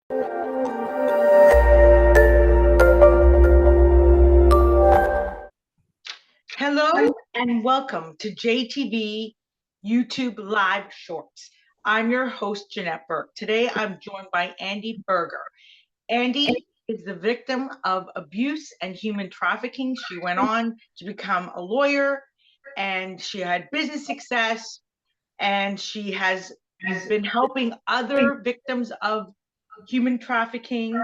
Hello and welcome to JTV YouTube Live Shorts. I'm your host, Janette Burke. Today I'm joined by Andi Buerger. Andie is the victim of abuse and human trafficking. She went on to become a lawyer and she had business success, and she has been helping other victims of human trafficking,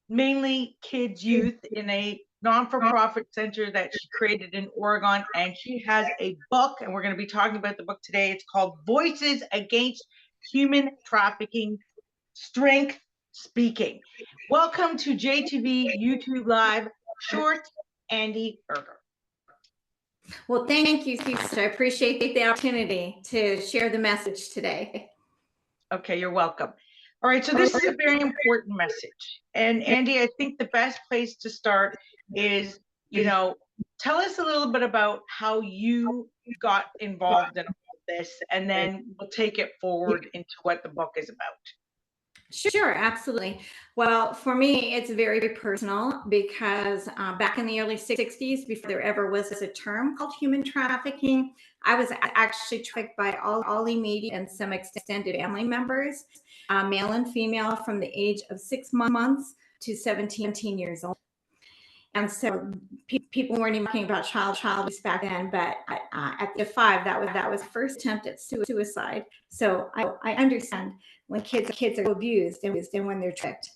mainly kids, youth, in a non-for-profit center that she created in Oregon. And she has a book, and we're going to be talking about the book today. It's called Voices Against Human Trafficking, Strength Speaking. Welcome to JTV YouTube Live Short, Andi Buerger. Well, thank you, sister. I appreciate the opportunity to share the message today. Okay, you're welcome. All right, so this is a very important message. And Andi, I think the best place to start is, tell us a little bit about how you got involved in all this, and then we'll take it forward into what the book is about. Sure, absolutely. Well, for me, it's very personal because back in the early 60s, before there ever was a term called human trafficking, I was actually trafficked by all immediate and some extended family members, male and female, from the age of 6 months to 17 years old. And so people weren't even talking about child abuse back then, but at the 5, that was the first attempt at suicide. So I understand when kids are abused and when they're tricked.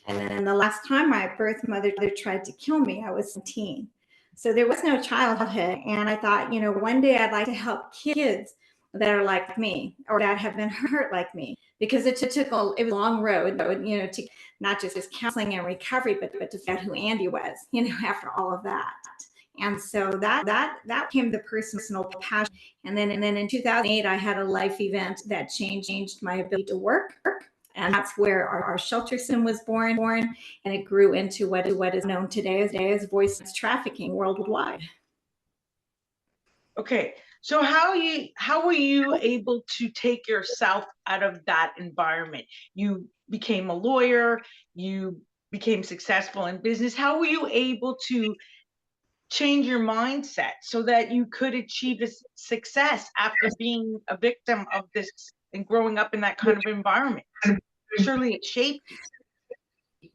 And then the last time my birth mother tried to kill me, I was 17. So there was no childhood. And I thought, one day I'd like to help kids that are like me or that have been hurt like me, because it was a long road, to not just counseling and recovery, but to find out who Andie was, after all of that. And so that became the personal passion. And then in 2008, I had a life event that changed my ability to work. And that's where our shelter system was born, and it grew into what is known today as Voices Against Trafficking worldwide. Okay, so how were you able to take yourself out of that environment? You became a lawyer, you became successful in business. How were you able to change your mindset so that you could achieve a success after being a victim of this and growing up in that kind of environment? Surely it shaped you.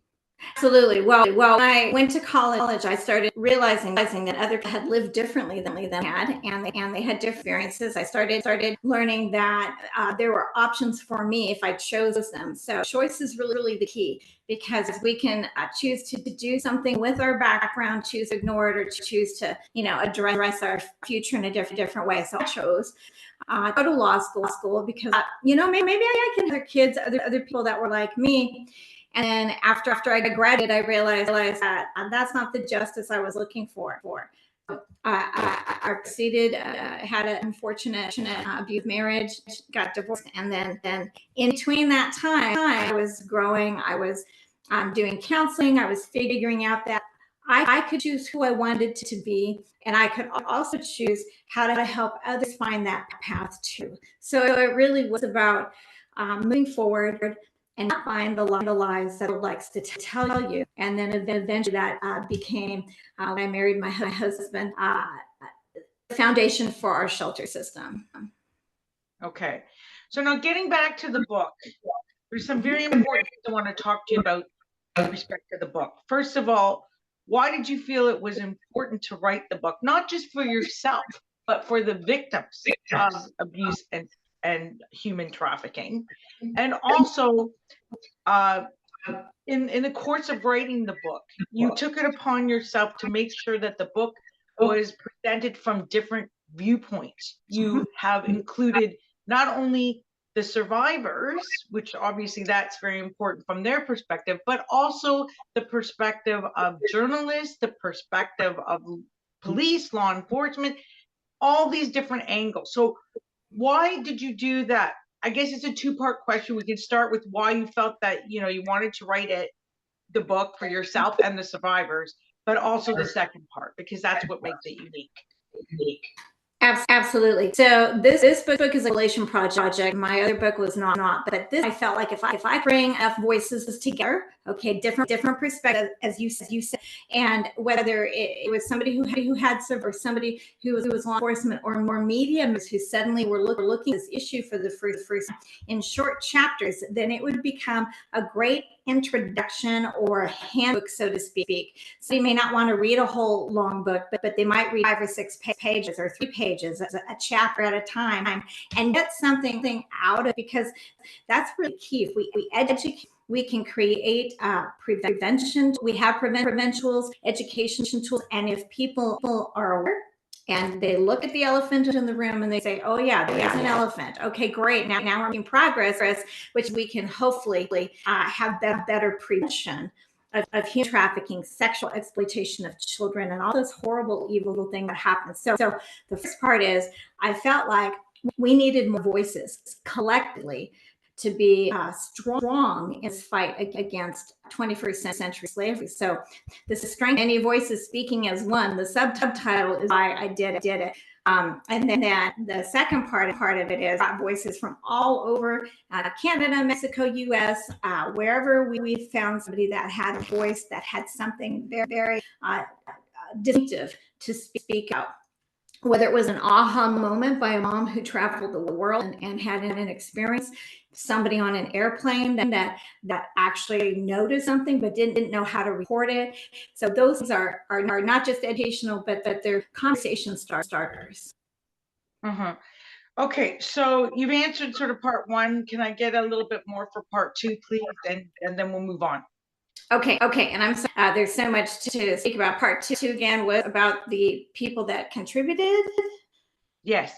Absolutely. Well, when I went to college, I started realizing that others had lived differently than I had, and they had different experiences. I started learning that there were options for me if I chose them. So choice is really the key, because we can choose to do something with our background, choose to ignore it, or choose to address our future in a different way. So I chose go to law school because maybe I can help kids, other people that were like me. And then after I graduated, I realized that that's not the justice I was looking for. I proceeded, had an unfortunate abusive marriage, got divorced, and then in between that time, I was growing. I was doing counseling. I was figuring out that I could choose who I wanted to be, and I could also choose how to help others find that path too. So it really was about moving forward and not find the lies that it likes to tell you. And then eventually that became, when I married my husband, the foundation for our shelter system. Okay. So now getting back to the book, there's some very important things I want to talk to you about with respect to the book. First of all, why did you feel it was important to write the book, not just for yourself, but for the victims of abuse and human trafficking? And also, in the course of writing the book, you took it upon yourself to make sure that the book was presented from different viewpoints. You have included not only the survivors, which obviously that's very important from their perspective, but also the perspective of journalists, the perspective of police, law enforcement, all these different angles. So why did you do that? I guess it's a two-part question. We can start with why you felt that, you wanted to write the book for yourself and the survivors, but also the second part, because that's what makes it unique. Absolutely. So this book is a relation project. My other book was not, but this, I felt like if I bring enough voices together, okay, different perspectives, as you said, and whether it was somebody who had served, or somebody who was law enforcement, or more mediums who suddenly were looking at this issue for the first in short chapters, then it would become a great introduction or a handbook, so to speak. So you may not want to read a whole long book, but they might read 5 or 6 pages or 3 pages, a chapter at a time, and get something out of it, because that's really key. If we educate, we can create prevention. We have prevention tools, education tools, and if people are aware and they look at the elephant in the room and they say, oh yeah, there's an elephant. Okay, great. Now we're making progress, which we can hopefully have better prevention of human trafficking, sexual exploitation of children, and all those horrible, evil things that happen. So the first part is, I felt like we needed more voices collectively to be strong in this fight against 21st century slavery. So this is strength, many voices speaking as one. The subtitle is why I did it. And then the second part of it is voices from all over Canada, Mexico, US, wherever we found somebody that had a voice, that had something very, very distinctive to speak out. Whether it was an aha moment by a mom who traveled the world and had an experience, somebody on an airplane that actually noticed something but didn't know how to report it. So those are not just educational, but they're conversation starters. Uh-huh. Okay, so you've answered sort of part 1. Can I get a little bit more for part 2, please? And then we'll move on. Okay, and I'm sorry, there's so much to speak about. Part 2 again was about the people that contributed. Yes.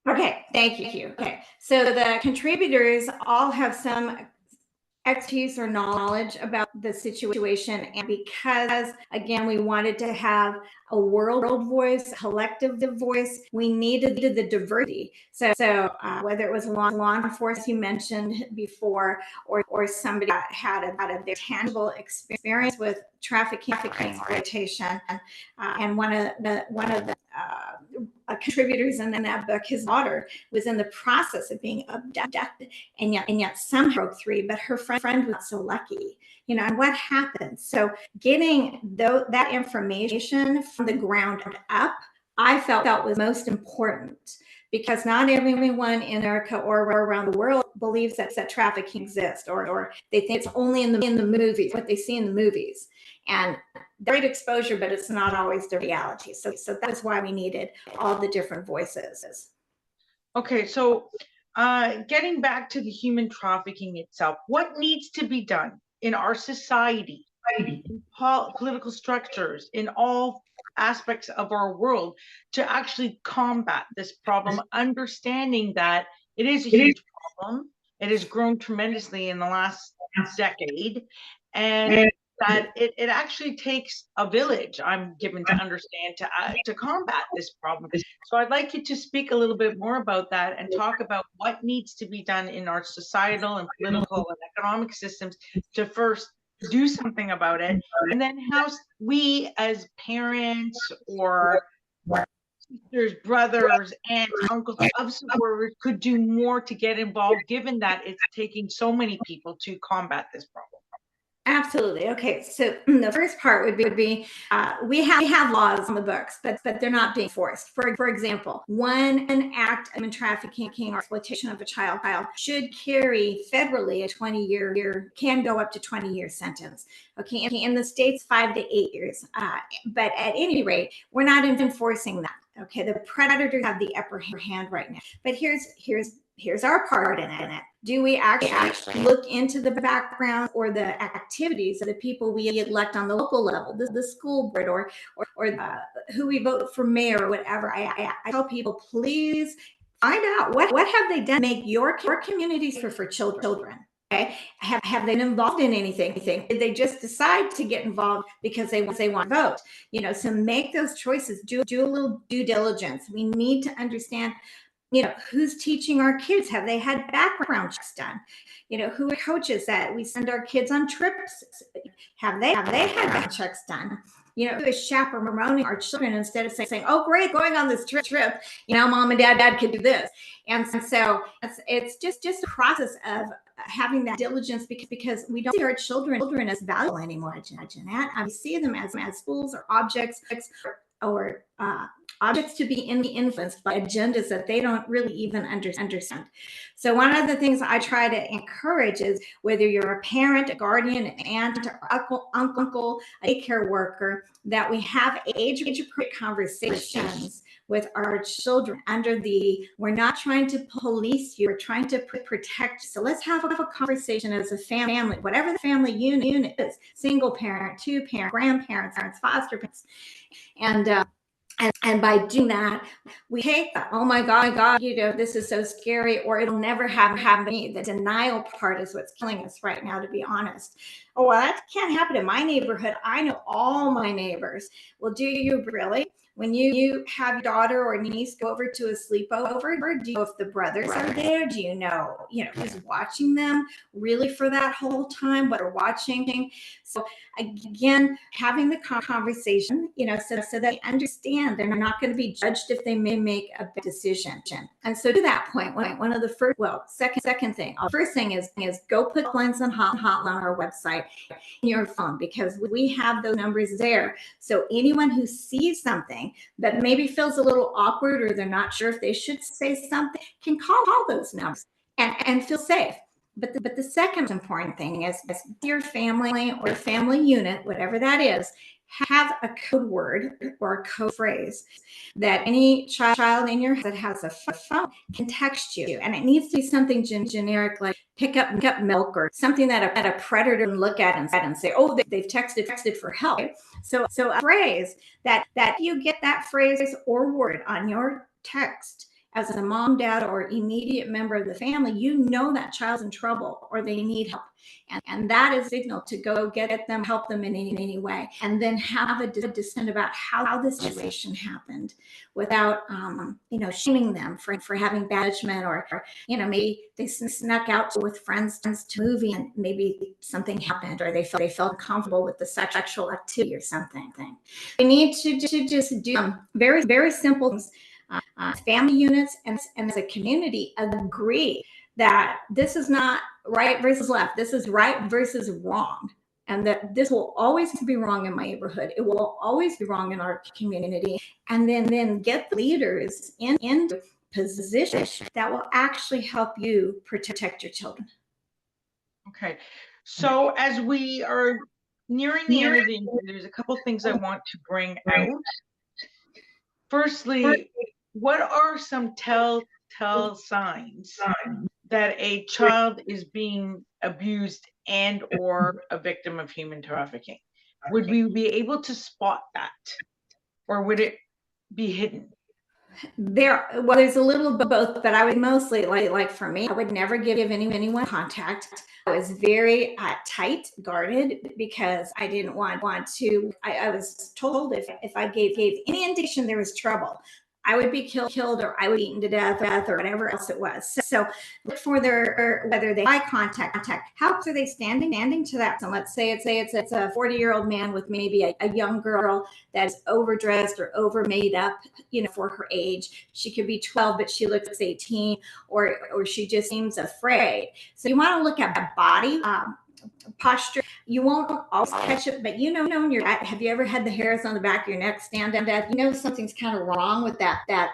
Okay, thank you. Okay, so the contributors all have some expertise or knowledge about the situation, and because again we wanted to have a world voice, a collective voice, we needed the diversity. So whether it was law enforcement you mentioned before, or somebody that had a very tangible experience with trafficking exploitation, and one of the contributors in that book, his daughter was in the process of being abducted, and yet somehow broke free, but her friend was so lucky, and what happened. So getting that information from the ground up, I felt was most important, because not everyone in America or around the world believes that trafficking exists, or they think it's only in the movies, what they see in the movies. And great exposure, but it's not always the reality. So that's why we needed all the different voices. Okay, so getting back to the human trafficking itself, what needs to be done in our society, in political structures, in all aspects of our world, to actually combat this problem, understanding that it is a huge problem. It has grown tremendously in the last decade, and that it actually takes a village, I'm given to understand, to combat this problem. So I'd like you to speak a little bit more about that and talk about what needs to be done in our societal and political and economic systems to first do something about it, and then how we as parents or sisters, brothers, aunts, uncles of supporters could do more to get involved, given that it's taking so many people to combat this problem. Absolutely. Okay, so the first part would be we have laws on the books, but they're not being enforced. For example, an act of human trafficking or exploitation of a child should carry federally a 20-year, can go up to 20-year sentence. Okay, in the States, 5 to 8 years. But at any rate, we're not enforcing that. Okay, the predators have the upper hand right now. But here's our part in it. Do we actually look into the background or the activities of the people we elect on the local level, the school board, or who we vote for mayor or whatever? I tell people, please find out what have they done to make your community safer for children. Okay, have they been involved in anything? Did they just decide to get involved because they want to vote? So make those choices. Do a little due diligence. We need to understand, who's teaching our kids? Have they had background checks done? Who are coaches that we send our kids on trips? Have they had background checks done? is chaperoning our children instead of saying, oh, great, going on this trip, mom and dad could do this. And so it's just a process of having that diligence, because we don't see our children as valuable anymore, Janette. We see them as tools or objects, or objects to be influenced by agendas that they don't really even understand. So one of the things I try to encourage is, whether you're a parent, a guardian, an aunt, or uncle, a daycare worker, that we have age-appropriate conversations with our children we're not trying to police you, we're trying to protect you. So let's have a conversation as a family, whatever the family unit is, single parent, two parent, grandparents, foster parents. And by doing that, we take that, oh my God, this is so scary, or it'll never happen to me. The denial part is what's killing us right now, to be honest. Oh, well, that can't happen in my neighborhood. I know all my neighbors. Well, do you really? When you have your daughter or niece go over to a sleepover, do you know if the brothers are there? Do you know who's watching them really for that whole time, what they're watching? So again, having the conversation, so that they understand they're not going to be judged if they may make a bad decision. And so to that point, one of the second thing, first thing is go put lines on hotline on our website in your phone, because we have those numbers there. So anyone who sees something that maybe feels a little awkward, or they're not sure if they should say something, can call those numbers and feel safe. But the second important thing is your family or family unit, whatever that is, have a code word or a code phrase that any child in your house that has a phone can text you. And it needs to be something generic, like pick up milk, or something that a predator can look at and say, oh, they've texted for help. So a phrase that you get that phrase or word on your text, as a mom, dad, or immediate member of the family, that child's in trouble or they need help. And that is a signal to go get them, help them in any way. And then have a discussion about how this situation happened, without, shaming them for having bad judgment, or maybe they snuck out with friends to a movie and maybe something happened, or they felt uncomfortable with the sexual activity or something. We need to just do very, very simple things. Family units and as a community agree that this is not right versus left. This is right versus wrong. And that this will always be wrong in my neighborhood. It will always be wrong in our community. And then get the leaders in positions that will actually help you protect your children. Okay. So as we are nearing the end of the interview, there's a couple things I want to bring out. Firstly, what are some telltale signs that a child is being abused and or a victim of human trafficking? Would we be able to spot that, or would it be hidden? There's a little bit of both, but I would mostly, like for me, I would never give anyone contact. I was very tight, guarded, because I didn't want to. I was told if I gave any indication there was trouble, I would be killed, or I would be eaten to death, or whatever else it was. So look for whether they eye contact, how close are they standing to that. So let's say it's a 40-year-old man with maybe a young girl that's overdressed or over made up, for her age. She could be 12, but she looks 18, or she just seems afraid. So you want to look at body posture. You won't always catch it, but have you ever had the hairs on the back of your neck stand up? Something's kind of wrong with that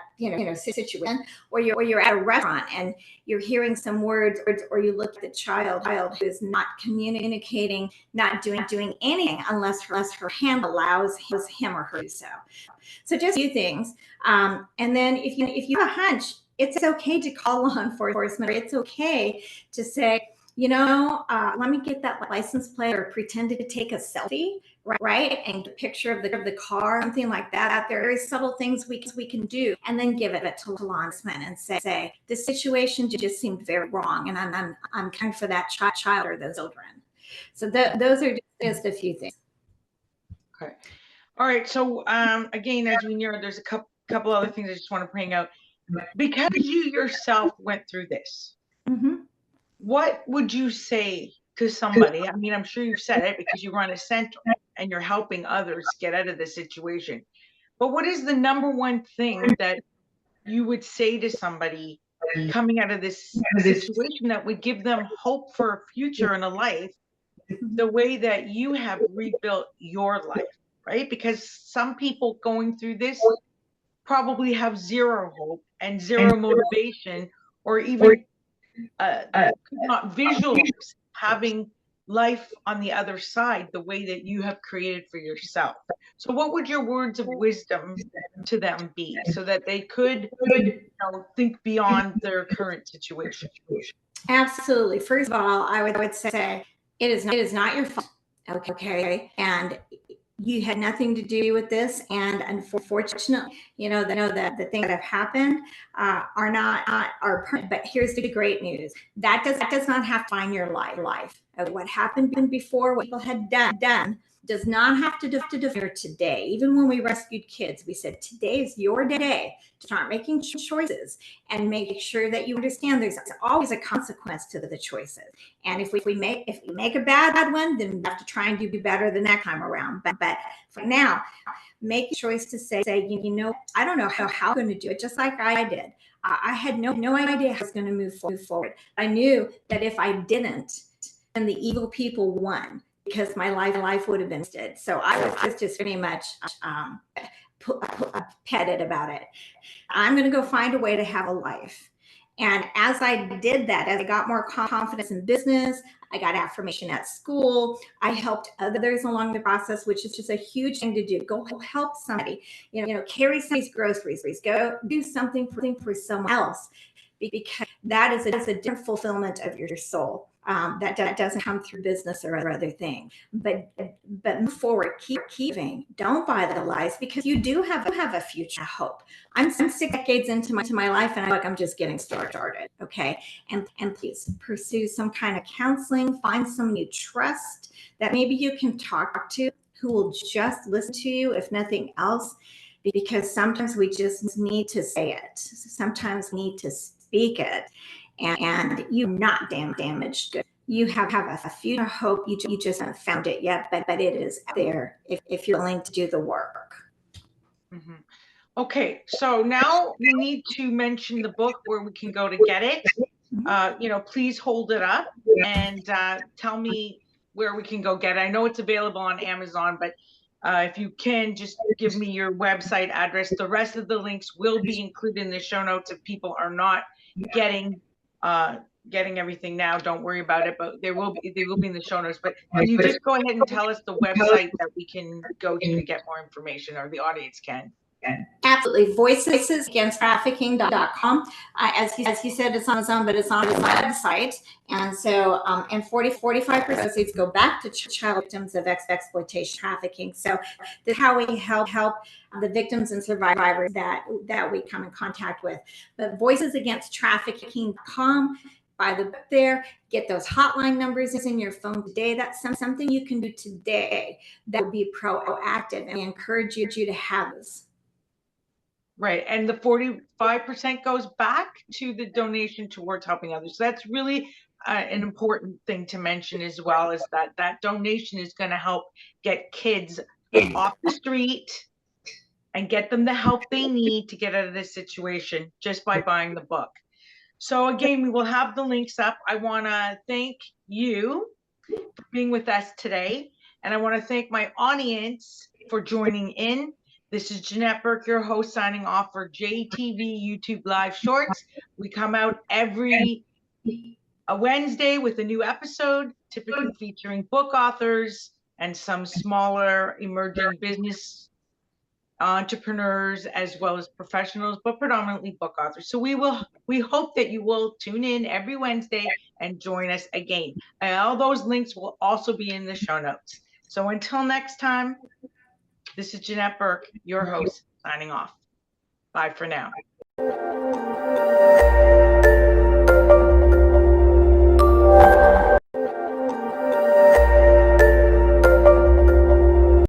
situation. Or you're at a restaurant and you're hearing some words, or you look at the child who is not communicating, not doing anything unless her hand allows him or her to so. So just a few things. And then if you have a hunch, it's okay to call law enforcement. It's okay to say, let me get that license plate, or pretend to take a selfie, right? And a picture of the car, something like that. There are very subtle things we can do, and then give it to law enforcement and say, the situation just seemed very wrong, and I'm caring for that child or those children. So those are just a few things. Okay. All right. So again, as we near, there's a couple other things I just want to bring out. Because you yourself went through this, what would you say to somebody? I mean, I'm sure you've said it because you run a center and you're helping others get out of the situation. But what is the number one thing that you would say to somebody coming out of this situation that would give them hope for a future and a life, the way that you have rebuilt your life, right? Because some people going through this probably have zero hope and zero motivation, or even could not visualize having life on the other side the way that you have created for yourself. So what would your words of wisdom to them be so that they could, think beyond their current situation? Absolutely. First of all, I would say it is not your fault. Okay. And you had nothing to do with this. And unfortunately, that the things that have happened are permanent. But here's the great news. That does not have to define your life. What happened before, what people had done does not have to define today. Even when we rescued kids, we said, today is your day to start making choices and make sure that you understand there's always a consequence to the choices. And if we make a bad one, then we have to try and do better the next time around. But for now, make a choice to say, I don't know how I'm going to do it, just like I did. I had no idea how I was going to move forward. I knew that if I didn't, then the evil people won, because my life would have been dead. So I was just pretty much petted about it. I'm going to go find a way to have a life. And as I did that, as I got more confidence in business, I got affirmation at school. I helped others along the process, which is just a huge thing to do. Go help somebody, carry somebody's groceries, go do something for someone else, because that is a different fulfillment of your soul. That doesn't come through business or other things. But move forward, keep keeping. Don't buy the lies, because you do have a future hope. I'm 6 decades into my life, and I'm just getting started. Okay, and please pursue some kind of counseling. Find someone you trust that maybe you can talk to, who will just listen to you, if nothing else. Because sometimes we just need to say it. Sometimes we need to speak it. And you're not damaged good. You have a future hope. You just haven't found it yet, but it is there if you're willing to do the work. Mm-hmm. Okay, so now we need to mention the book, where we can go to get it. Please hold it up and tell me where we can go get it. I know it's available on Amazon, but if you can just give me your website address. The rest of the links will be included in the show notes. If people are not getting everything now, don't worry about it, but they will be in the show notes. But can you just go ahead and tell us the website that we can go to get more information, or the audience can? Absolutely. Voices Against Trafficking.com. As you said, it's on Amazon, but it's on his website. And so, and 45% proceeds go back to child victims of exploitation trafficking. So this is how we help the victims and survivors that we come in contact with. But Voices Against Trafficking.com. Buy the book there, get those hotline numbers in your phone today. That's something you can do today that will be proactive, and we encourage you to have this. Right. And the 45% goes back to the donation towards helping others. So that's really an important thing to mention as well, is that donation is going to help get kids off the street and get them the help they need to get out of this situation, just by buying the book. So again, we will have the links up. I want to thank you for being with us today. And I want to thank my audience for joining in. This is Janette Burke, your host, signing off for JTV YouTube Live Shorts. We come out every Wednesday with a new episode, typically featuring book authors and some smaller emerging business entrepreneurs, as well as professionals, but predominantly book authors. So we hope that you will tune in every Wednesday and join us again. And all those links will also be in the show notes. So until next time, this is Janette Burke, your host, signing off. Bye for now.